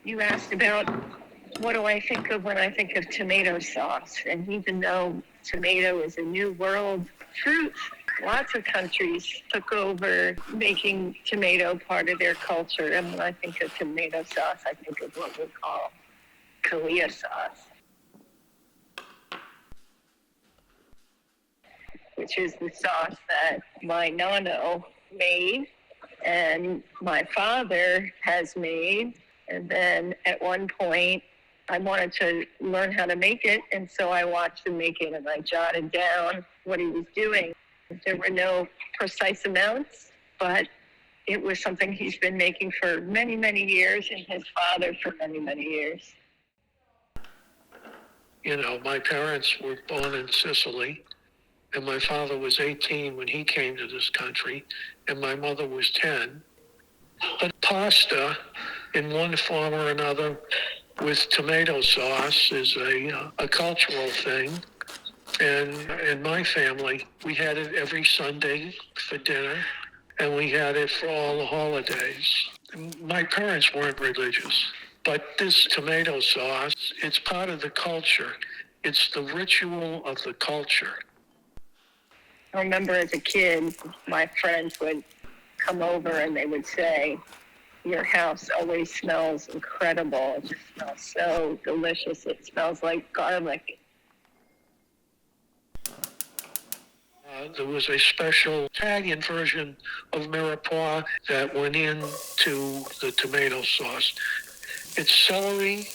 You asked about what do I think of when I think of tomato sauce. And even though tomato is a new world fruit, lots of countries took over making tomato part of their culture. And when I think of tomato sauce, I think of what we call Calia sauce, which is the sauce that my nonno made and my father has made. And then at one point, I wanted to learn how to make it, and so I watched him make it, and I jotted down what he was doing. There were no precise amounts, but it was something he's been making for many, many years, and his father for many, many years. You know, my parents were born in Sicily, and my father was 18 when he came to this country, and my mother was 10. But pasta, in one form or another, with tomato sauce is a cultural thing. And in my family, we had it every Sunday for dinner, and we had it for all the holidays. My parents weren't religious, but this tomato sauce, it's part of the culture. It's the ritual of the culture. I remember as a kid, my friends would come over and they would say, your house always smells incredible. It just smells so delicious. It smells like garlic. There was a special Italian version of mirepoix that went into the tomato sauce. It's celery,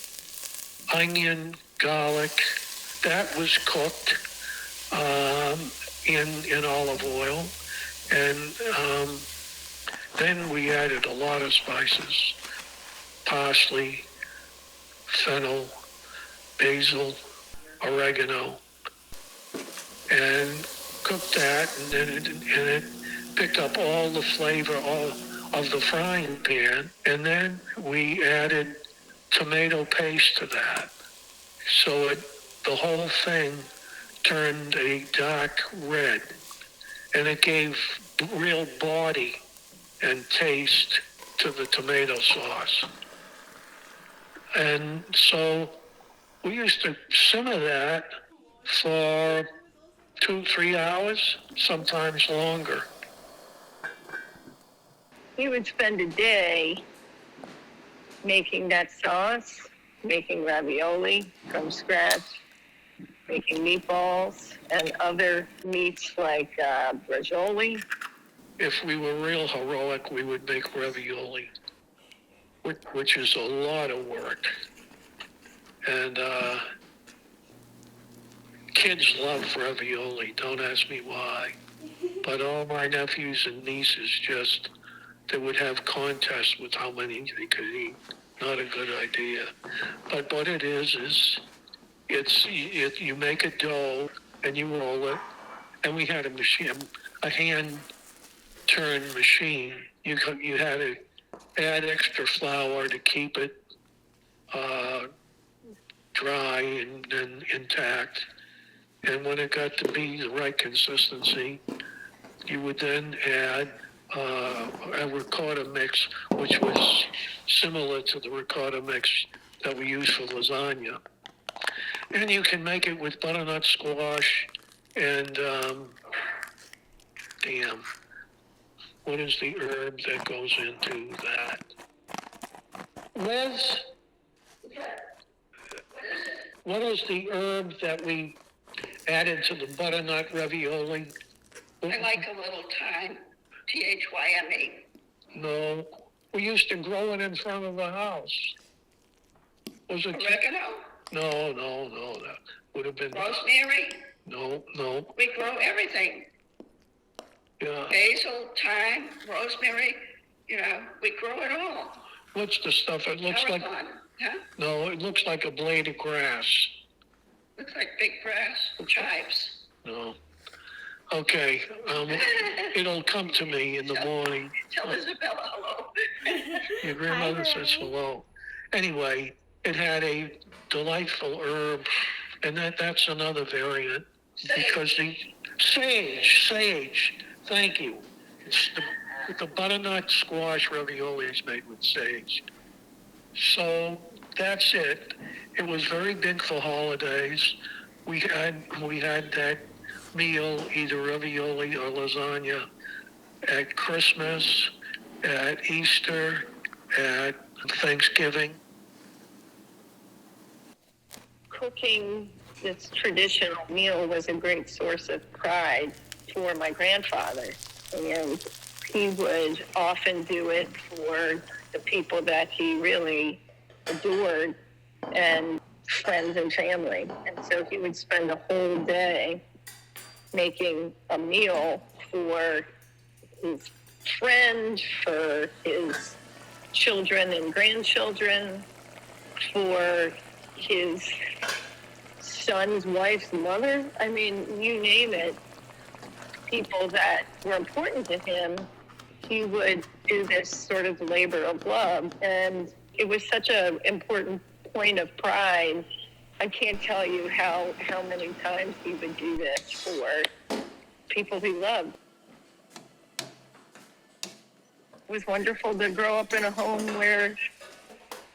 onion, garlic. That was cooked in olive oil. And then we added a lot of spices, parsley, fennel, basil, oregano, and cooked that, and then it picked up all the flavor of the frying pan, and then we added tomato paste to that. So the whole thing turned a dark red, and it gave real body and taste to the tomato sauce. And so we used to simmer that for 2-3 hours, sometimes longer. We would spend a day making that sauce, making ravioli from scratch, making meatballs and other meats like bracioli. If we were real heroic, we would make ravioli, which is a lot of work. And kids love ravioli, don't ask me why. But all my nephews and nieces they would have contests with how many they could eat. Not a good idea. But what it is you make a dough and you roll it. And we had a hand-turned machine. You had to add extra flour to keep it dry and intact. And when it got to be the right consistency, you would then add a ricotta mix, which was similar to the ricotta mix that we use for lasagna. And you can make it with butternut squash and, what is the herb that goes into that? Liz, what is the herb that we added to the butternut ravioli? I like a little thyme, Thyme. No, we used to grow it in front of the house. Was it Oregano? No, that would have been... Rosemary? No. We grow everything. Yeah. Basil, thyme, rosemary, we grow it all. What's the stuff? It looks like... Huh? No, it looks like a blade of grass. Looks like big grass, chives. No. Okay, it'll come to me in the morning. Tell Isabella hello. Your grandmother says hello. Anyway, it had a delightful herb, and that's another variant. Because the sage, thank you. It's the butternut squash ravioli is made with sage. So that's it. It was very big for holidays. We had that meal, either ravioli or lasagna, at Christmas, at Easter, at Thanksgiving. Cooking this traditional meal was a great source of pride for my grandfather. And he would often do it for the people that he really adored and friends and family. And so he would spend the whole day making a meal for his friend, for his children and grandchildren, for his son's wife's mother. I mean, you name it, people that were important to him, he would do this sort of labor of love. And it was such an important point of pride. I can't tell you how many times he would do this for people he loved. It was wonderful to grow up in a home where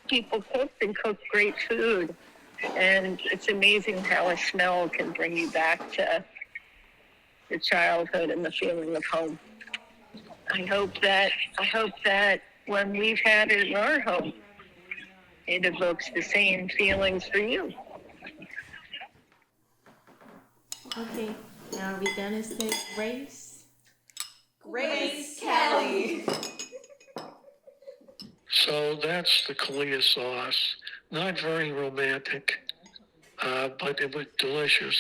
people cooked and cooked great food. And it's amazing how a smell can bring you back to your childhood and the feeling of home. I hope that when we've had it in our home, it evokes the same feelings for you. Okay, now are we gonna say Grace? Grace Kelly. So that's the Calia sauce. Not very romantic, but it was delicious.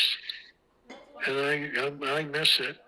And I miss it.